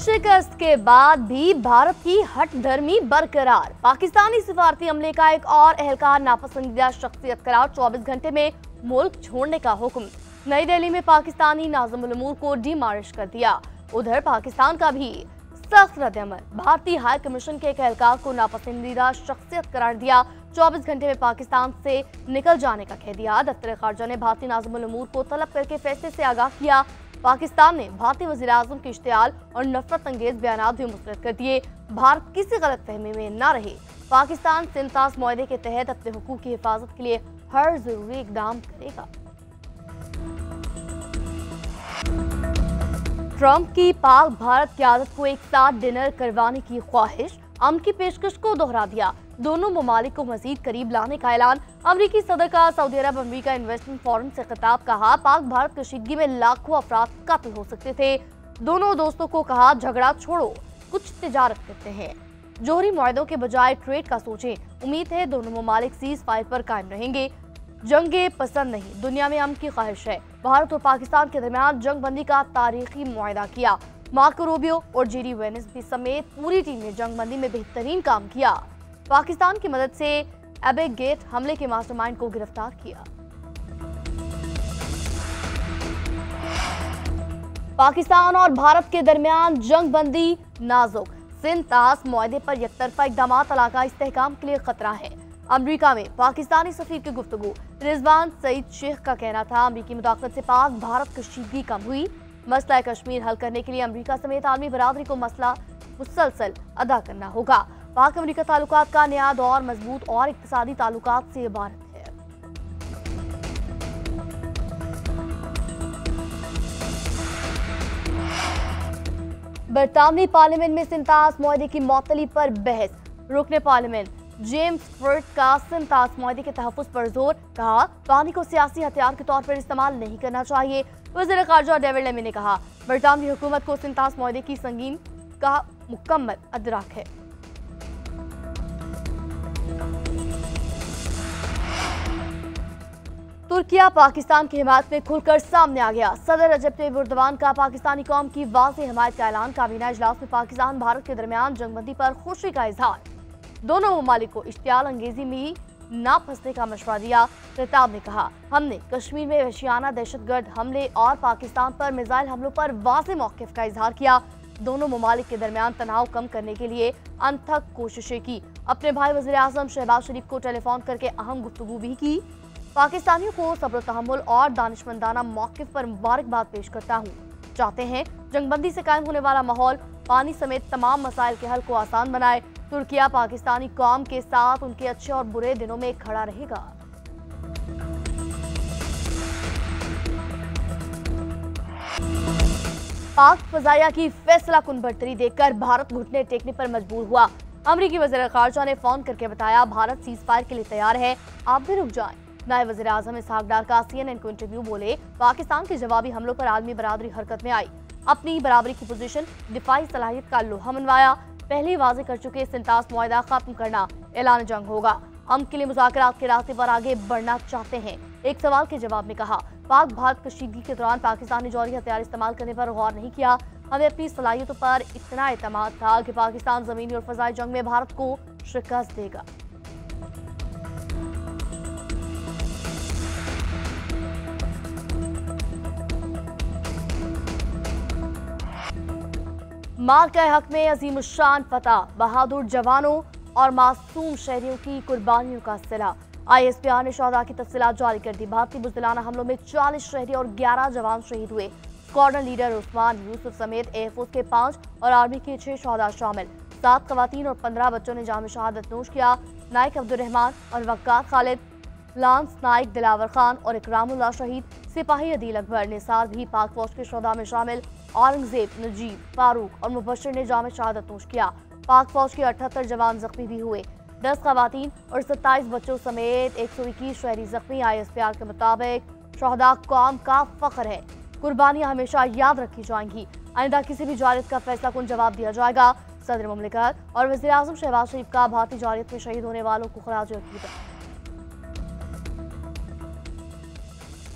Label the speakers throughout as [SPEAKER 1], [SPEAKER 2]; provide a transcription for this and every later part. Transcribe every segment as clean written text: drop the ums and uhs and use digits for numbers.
[SPEAKER 1] शिकस्त के बाद भी भारत की हठधर्मी बरकरार। पाकिस्तानी सिफारती अमले का एक और एहलकार नापसंदीदा शख्सियत करार, 24 घंटे में मुल्क छोड़ने का हुक्म। नई दिल्ली में पाकिस्तानी नाज़िमुल उमूर को डिमालिश कर दिया। उधर पाकिस्तान का भी सख्त रद्द-ए-अमल। भारतीय हाई कमीशन के एक एहलकार को नापसंदीदा शख्सियत करार दिया। 24 घंटे में पाकिस्तान से निकल जाने का कह दिया। दफ्तर खारजा ने भारतीय नाज़िमुल उमूर को तलब करके फैसले से आगाह किया। पाकिस्तान ने भारतीय वज़ीर-ए-आज़म के इश्तियाल और नफरत अंगेज बयानात भी मुस्तरद कर दिए। भारत किसी गलतफहमी में न रहे। पाकिस्तान सिंतास मुआहदे के तहत अपने हुकूक की हिफाजत के लिए हर जरूरी इकदाम करेगा। ट्रंप की पाक भारत क़यादत को एक साथ डिनर करवाने की ख्वाहिश, अमन की पेशकश को दोहरा दिया। दोनों ममालिक को मजीद करीब लाने का ऐलान। अमरीकी सदर का सऊदी अरब अमरीका इन्वेस्टमेंट फोरम से खिताब। कहा, पाक भारत कशीदगी में लाखों अफराद कत्ल हो सकते थे। दोनों दोस्तों को कहा, झगड़ा छोड़ो, कुछ तिजारत करते हैं। जोहरी मुआहदों के बजाय ट्रेड का सोचें। उम्मीद है दोनों ममालिक सीज फायर पर कायम रहेंगे। जंगे पसंद नहीं, दुनिया में अमन की ख्वाहिश है। भारत और पाकिस्तान के दरमियान जंग बंदी का तारीखी मुआहदा किया। मार्को रूबियो और जेडी वेनिस भी समेत पूरी टीम ने जंग बंदी में बेहतरीन काम किया। पाकिस्तान की मदद से एबे गेट हमले के मास्टरमाइंड को गिरफ्तार किया। पाकिस्तान और भारत के दरमियान जंग बंदी नाजुक। सिंतास मुआहदे पर यकतरफा इक़दाम इलाका इस्तेहकाम के लिए खतरा है। अमरीका में पाकिस्तानी सफीर की गुफ्तगू। रिजवान सईद शेख का कहना था, अमरीकी मुदाखलत से पाक भारत कशीदगी कम हुई। मसला कश्मीर हल करने के लिए अमरीका समेत आलमी बरादरी को मसला मुसलसल अदा करना होगा। पाक अमरीका ताल्लुकात का नया दौर मजबूत और इक्तिसादी ताल्लुकात से इबारत है। बरतानवी पार्लियामेंट में सिंतास मुआहदे की मअतली पर बहस। रुकने पार्लियामेंट जेम्स फर्ट का सिंतास मुआहदे के तहफ़्फ़ुज़ पर जोर। कहा, पानी को सियासी हथियार के तौर पर इस्तेमाल नहीं करना चाहिए। वज़ीर ख़ारजा डेविड लेमी ने कहा, बरतानवी हुकूमत को सिंतास मुआहदे की संगीन का मुकम्मल अदराक है। तुर्किया पाकिस्तान की हिमायत में खुलकर सामने आ गया। सदर रजब तैयब एर्दोगान का पाकिस्तानी कौम की वाज़ेह हिमायत का ऐलान। काबीना इजलास में पाकिस्तान भारत के दरमियान जंगबंदी पर खुशी का इजहार। दोनों ममालिक को इश्तियाल अंगेजी में ना फंसने का मशवरा दिया। खिताब ने कहा, हमने कश्मीर में वहशियाना दहशतगर्द हमले और पाकिस्तान पर मिसाइल हमलों पर वाज़ेह मौक़िफ़ का इजहार किया। दोनों ममालिक के दरमियान तनाव कम करने के लिए अनथक कोशिशें की। अपने भाई वज़ीर-ए-आज़म शहबाज शरीफ को टेलीफोन करके अहम गुफ्तगू भी की। पाकिस्तानियों को सब्र तहम्मुल और दानिशमंदाना मौक़िफ़ पर मुबारकबाद पेश करता हूँ। चाहते हैं जंगबंदी से कायम होने वाला माहौल पानी समेत तमाम मसाइल के हल को आसान बनाए। तुर्किया पाकिस्तानी कौम के साथ उनके अच्छे और बुरे दिनों में खड़ा रहेगा। पाक फजाइया की फैसला कुन बर्तरी देखकर भारत घुटने टेकने पर मजबूर हुआ। अमरीकी वज़ीर ख़ारजा ने फोन करके बताया, भारत सीज फायर के लिए तैयार है, आप भी रुक जाएं। नायब वज़ीर-ए-आज़म इसहाक डार का CNN को इंटरव्यू। बोले, पाकिस्तान के जवाबी हमलों पर आलमी बरादरी हरकत में आई। अपनी बराबरी की पोजीशन, दिफाई सलाहियत का लोहा मनवाया। पहले वाज़ेह कर चुके सिंतास मुआहदा खत्म करना ऐलान जंग होगा। अमन के लिए मुज़ाकरात के रास्ते पर आगे बढ़ना चाहते हैं। एक सवाल के जवाब में कहा, पाक भारत कशीदगी के दौरान पाकिस्तान ने जौहरी हथियार इस्तेमाल करने पर गौर नहीं किया। हमें अपनी सलाहियतों पर इतना एतमाद था कि पाकिस्तान ज़मीनी और फ़ज़ाई जंग में भारत को शिकस्त देगा। मार्का हक में अजीम शान फतह, बहादुर जवानों और मासूम शहरियों की कुर्बानियों का सिला। ISPR ने शहदा की तफसीलात जारी कर दी। भारतीय बुज़दिलाना हमलों में 40 शहरी और 11 जवान शहीद हुए। स्क्वाड्रन लीडर उस्मान यूसुफ समेत एयरफोर्स के 5 और आर्मी के 6 शहदा शामिल। 7 खवातीन और 15 बच्चों ने जाम शहादत नोश किया। नाइक अब्दुर्रहमान और वक्कार खालिद, लांस नाइक दिलावर खान और इकरामुल्लाह शहीद। सिपाही अदील अकबर निसार भी पाक फौज के शहदा में शामिल। औरंगजेब, नजीब, फारूक और मुबश्शिर ने जाम शहादत नोश किया। पाक फौज के 78 जवान जख्मी भी हुए। 10 खवातीन और 27 बच्चों समेत 121 शहरी जख्मी। ISPR के मुताबिक शहदा कौम का फख्र है, कुर्बानियां हमेशा याद रखी जाएंगी। आइंदा किसी भी जारियत का फैसला कुन जवाब दिया जाएगा। सदर मुमलिकत और वज़ीर-ए-आज़म शहबाज शरीफ का भारतीय जारियत में शहीद होने वालों को खराज अकीदत।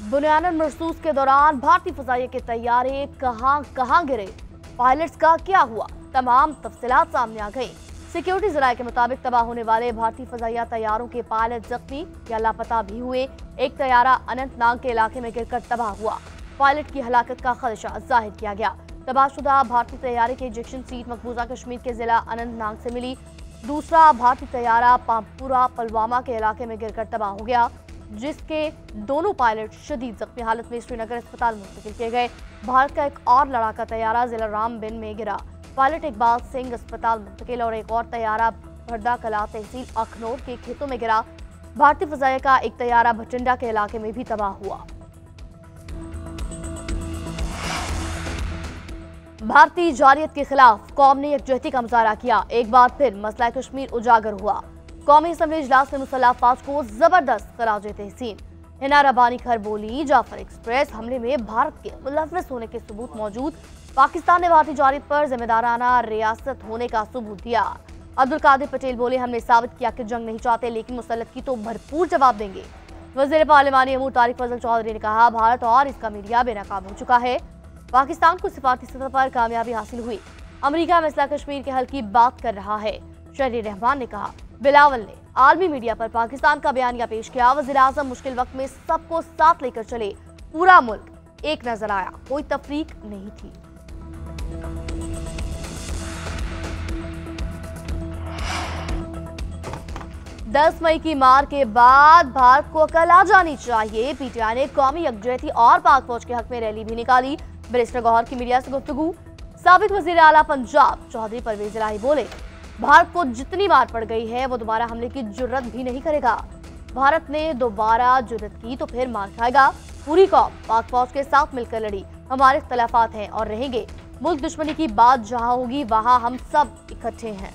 [SPEAKER 1] बुनियादन महसूस के दौरान भारतीय फजाइया के तैयारे कहां गिरे। पायलट्स का क्या हुआ, तमाम तफसीलात सामने आ गई। सिक्योरिटी जराये के मुताबिक तबाह होने वाले भारतीय फजाइया तैयारों के पायलट जख्मी या लापता भी हुए। एक तैयारा अनंतनाग के इलाके में गिरकर तबाह हुआ। पायलट की हलाकत का खदशा जाहिर किया गया। तबाहशुदा भारतीय तैयारे की इजेक्शन सीट मकबूजा कश्मीर के जिला अनंतनाग से मिली। दूसरा भारतीय तैयारा पामपुरा पुलवामा के इलाके में गिरकर तबाह हो गया, जिसके दोनों पायलट शदीद जख्मी हालत में श्रीनगर अस्पताल मुंतकिल किए गए। भारत का एक और लड़ाका तैयारा जिला रामबिन में गिरा। पायलट इकबाल सिंह अस्पताल मुंतकिल और एक और तैयारा भरदा कला तहसील अखनौर के खेतों में गिरा। भारतीय फजाइया का एक तैयारा भटिंडा के इलाके में भी तबाह हुआ। भारतीय जारियत के खिलाफ कौम ने यकजहती का मुजाहरा किया। एक बार फिर मसला कश्मीर उजागर हुआ। कौमी असम्बली इजलास में मुसल्लह अफवाज को जबरदस्त खराज तहसीन। हिना रबानी खैर बोली, जाफर एक्सप्रेस हमले में भारत के मुलव्वस होने के सबूत मौजूद। पाकिस्तान ने भारतीय जारियत पर जिम्मेदाराना रियासत होने का सबूत दिया। अब्दुल कादिर पटेल बोले, हमने साबित किया कि जंग नहीं चाहते, लेकिन मुसल्लत की तो भरपूर जवाब देंगे। वज़ीर पार्लिमानी अमूर तारिक फजल चौधरी ने कहा, भारत और इसका मीडिया बेनकाब हो चुका है। पाकिस्तान को सिफारती सतह पर कामयाबी हासिल हुई। अमेरिका मसला कश्मीर के हल की बात कर रहा है। शहरी रहमान ने कहा, बिलावल ने आलमी मीडिया पर पाकिस्तान का बयानिया पेश किया। वज़ीर आज़म मुश्किल वक्त में सबको साथ लेकर चले, पूरा मुल्क एक नजर आया, कोई तफरीक नहीं थी। दस मई की मार के बाद भारत को अकल आ जानी चाहिए। पीटीआई ने कौमी यकजहती और पाक फौज के हक में रैली भी निकाली। बैरिस्टर गौहर की मीडिया से गुफ्तगू। साबिक वजीर आला पंजाब चौधरी परवेज इलाही बोले, भारत को जितनी मार पड़ गई है वो दोबारा हमले की जुर्रत भी नहीं करेगा। भारत ने दोबारा जुर्रत की तो फिर मार खाएगा। पूरी कौम पाक फौज के साथ मिलकर लड़ी। हमारे इख्तलाफात हैं और रहेंगे। मुल्क दुश्मनी की बात जहां होगी वहां हम सब इकट्ठे हैं।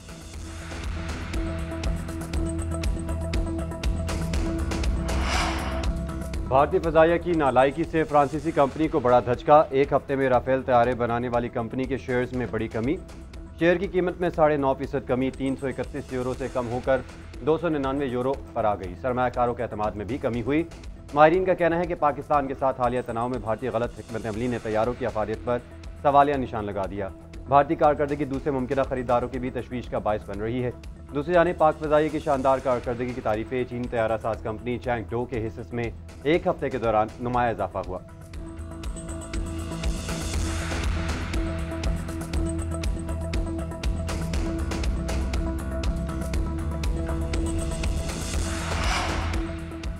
[SPEAKER 2] भारतीय फजाइया की नालायकी से फ्रांसीसी कंपनी को बड़ा धचका। एक हफ्ते में राफेल तैयारे बनाने वाली कंपनी के शेयर्स में बड़ी कमी। शेयर की कीमत में 9.5% कमी 331 यूरो से कम होकर 299 यूरो पर आ गई। सरमायाकारों के एतमाद में भी कमी हुई। माहिरीन का कहना है कि पाकिस्तान के साथ हालिया तनाव में भारतीय गलत हिकमत अमली ने तैयारों की अफादियत पर सवालिया निशान लगा दिया। भारतीय कारकर्दगी दूसरे मुमकिन खरीदारों की भी तशवीश का बायस बन रही है। दूसरी जानिब पाक फजाइया की शानदार कारकर्दगी की तारीफें चीन तैयारा साज कंपनी चैंगडो के हिस्से में एक हफ्ते के दौरान नुमाया इजाफा हुआ।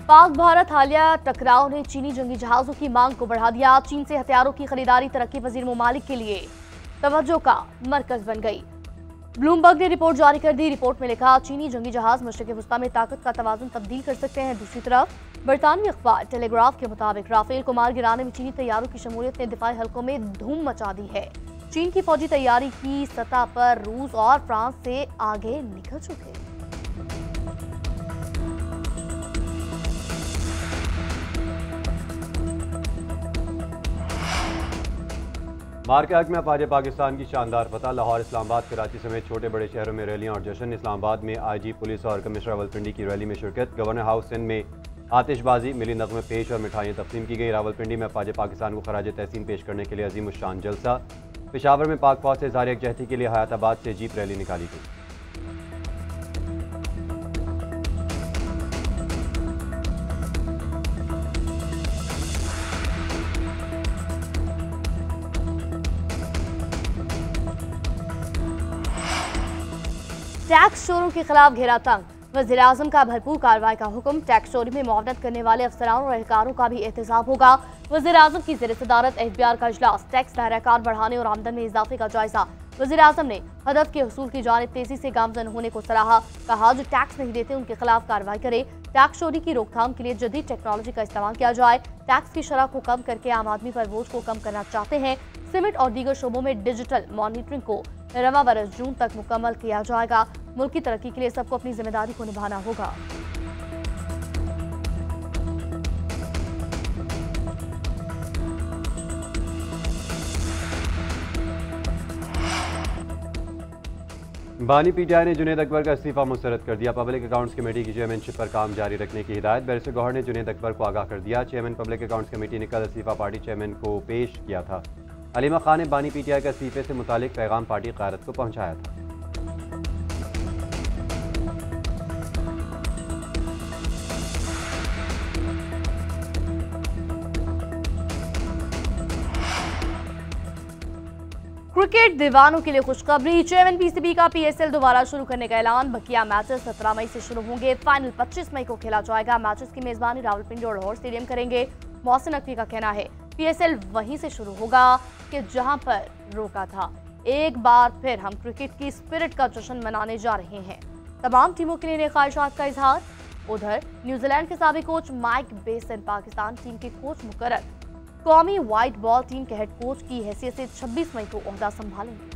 [SPEAKER 1] पाक भारत हालिया टकराव ने चीनी जंगी जहाजों की मांग को बढ़ा दिया। चीन से हथियारों की खरीदारी तरक्की पजीर ममालिक के लिए तवज्जो का मरकज बन गई। ब्लूमबर्ग ने रिपोर्ट जारी कर दी। रिपोर्ट में लिखा, चीनी जंगी जहाज मशरिक़ वस्ता में ताकत का तवाज़ुन तब्दील कर सकते हैं। दूसरी तरफ बरतानवी अखबार टेलीग्राफ के मुताबिक राफेल को मार गिराने में चीनी तैयारों की शमूलियत ने दिफाई हलकों में धूम मचा दी है। चीन की फौजी तैयारी की सतह पर रूस और फ्रांस से आगे निकल चुके।
[SPEAKER 2] मार के हक में अफवाज पाकिस्तान की शानदार फतह। लाहौर, इस्लामाबाद, कराची समेत छोटे बड़े शहरों में रैलियां और जश्न। इस्लामाबाद में आईजी पुलिस और कमिश्नर रावलपिंडी की रैली में शिरकत। गवर्नर हाउस सिंध में आतिशबाजी, मिली नगमे पेश और मिठाइयाँ तकसीम की गई। रावलपिंडी में अफवाज पाकिस्तान को खराज तहसीन पेश करने के लिए अजीम उश्शान जलसा। पेशावर में पाक फौज से इज़हार यकजहती के लिए हयाताबाद से जीप रैली निकाली गई।
[SPEAKER 1] टैक्स चोरों के खिलाफ घेरा तंग। वज़ीर आज़म का भरपूर कार्रवाई का हुक्म। टैक्स चोरी में मुआवनत करने वाले अफसरानों और एहलकारों का भी एहतसाब होगा। वज़ीर आज़म की ज़ेर सदारत एहतियार का इजलास। टैक्स दायरा बढ़ाने और आमदन में इजाफे का जायजा। वज़ीर आज़म ने हदफ के हसूल की जानिब तेजी से गामजन होने को सराहा। कहा, जो टैक्स नहीं देते उनके खिलाफ कार्रवाई करे। टैक्स चोरी की रोकथाम के लिए जदीद टेक्नोलॉजी का इस्तेमाल किया जाए। टैक्स की शरह को कम करके आम आदमी पर बोझ को कम करना चाहते हैं। सीमेंट और दीगर शोबों में डिजिटल मॉनिटरिंग को रवा बरस जून तक मुकम्मल किया जाएगा। मुल्क की तरक्की के लिए सबको अपनी जिम्मेदारी को निभाना होगा।
[SPEAKER 2] बानी पीटीआई ने जुनेद अकबर का इस्तीफा मुस्तरद कर दिया। पब्लिक अकाउंट्स कमेटी की चेयरमैनशिप पर काम जारी रखने की हिदायत। बैरिस्टर गौहर ने जुनेद अकबर को आगाह कर दिया। चेयरमैन पब्लिक अकाउंट्स कमेटी ने कल इस्तीफा पार्टी चेयरमैन को पेश किया था। अलीमा खान ने बानी पीटीआई का इस्तीफे से मुतालिक पैगाम पार्टी क़यादत को पहुंचाया था।
[SPEAKER 1] क्रिकेट दीवानों के लिए खुशखबरी। चेयरमैन पीसीबी का पीएसएल दोबारा शुरू करने का ऐलान। बकिया मैचेस 17 मई से शुरू होंगे। फाइनल 25 मई को खेला जाएगा। मैचेस की मेजबानी रावलपिंडी और लाहौर स्टेडियम करेंगे। मोहसिन नकवी का कहना है पीएसएल वहीं से शुरू होगा कि जहां पर रोका था। एक बार फिर हम क्रिकेट की स्पिरिट का जश्न मनाने जा रहे हैं। तमाम टीमों के लिए ख्वाहिशात का इजहार। उधर न्यूजीलैंड के साबिक कोच माइक बेसन पाकिस्तान टीम के कोच मुकर्रर। कौमी व्हाइट बॉल टीम के हेड कोच की हैसियत से 26 मई को ओहदा संभालेंगे।